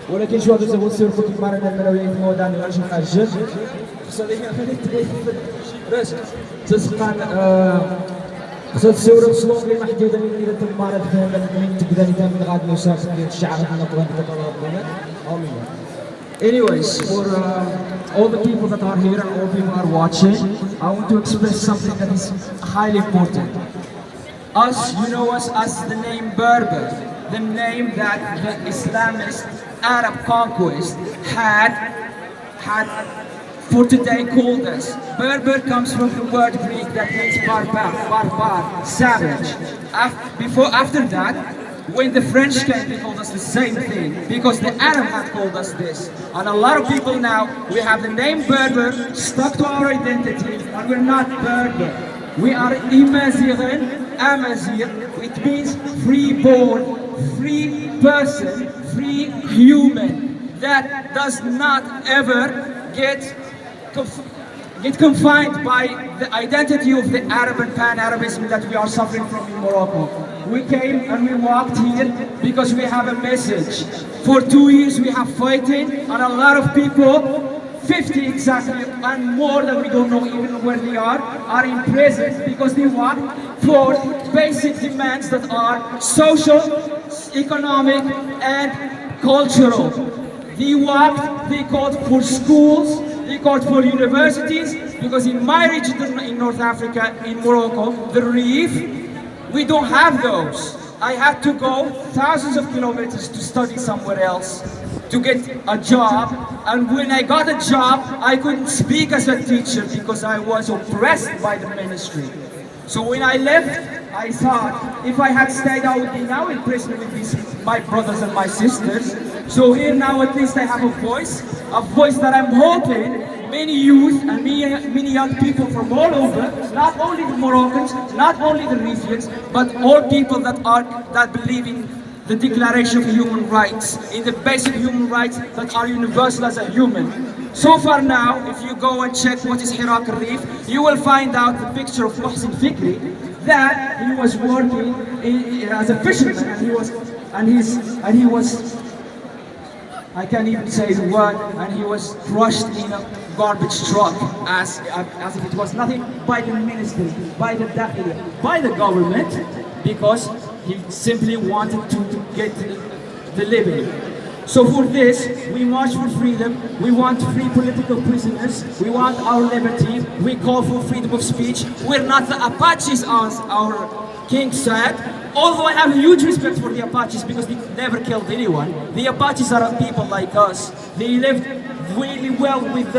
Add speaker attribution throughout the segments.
Speaker 1: ولكن شو هذا زبون سير كنت مرة الملوية المودان ورجع الجد صديقي بس تسقط تصور سلوك المحدودة اللي تمارد فهم من تقدر من غاد نوصل الشعر من أطوان تطلع آمين. Anyways, for all the people that are here and all people are watching, I want to express something that is highly important. Us, you know us as the name Berber, the name that the Islamist Arab conquest had for today called us. Berber comes from the word Greek that means barbar, savage. After that, when the French came, they called us the same thing because the Arab had called us this. And a lot of people now, we have the name Berber stuck to our identity, and we're not Berber. We are Imaziren, Amazir, which means free-born, free person, free human that does not ever get confined by the identity of the Arab and Pan-Arabism that we are suffering from in Morocco. We came and we walked here because we have a message. For 2 years we have fighting, and a lot of people, 50 exactly and more that we don't know even where they are in prison because they walk for basic demands that are social, economic and cultural. They walked, they called for schools, they called for universities, because in my region in North Africa, in Morocco, the Reef, we don't have those. I had to go thousands of kilometers to study somewhere else, to get a job, and when I got a job, I couldn't speak as a teacher because I was oppressed by the ministry. So when I left, I thought, if I had stayed, I would be now in prison with my brothers and my sisters. So here now at least I have a voice that I'm hoping many youth and many young people from all over, not only the Moroccans, not only the Refugees, but all people that believe in the Declaration of Human Rights, in the basic human rights that are universal as a human. So far now, if you go and check what is Hirak al-Reef, you will find out the picture of Mohsin Fikri, that he was working as a fisherman, and he was I can't even say the word, and he was crushed in a garbage truck as if it was nothing by the ministry, by the Dakhili, by the government, because he simply wanted to get the living. So for this, we march for freedom, we want free political prisoners, we want our liberty, we call for freedom of speech. We're not the Apaches, as our king said, although I have huge respect for the Apaches because they never killed anyone. The Apaches are people like us. They lived really well with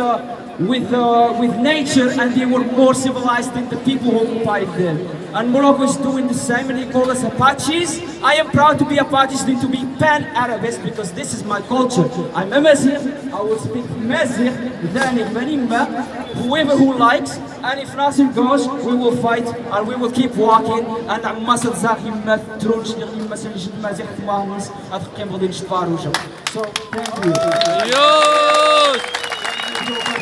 Speaker 1: nature, and they were more civilized than the people who occupied them. And Morocco is doing the same, and they call us Apaches. I am proud to be Apaches than to be Pan-Arabist because this is my culture. I'm Amazigh, I will speak Amazigh, Dhani, Banimba, whoever who likes, and if Nasir goes, we will fight and we will keep walking. And I'm Masad Zahim, Trunch, Masal Jid Mazih, Mahnis, Afghan Village Farouja. So, thank you.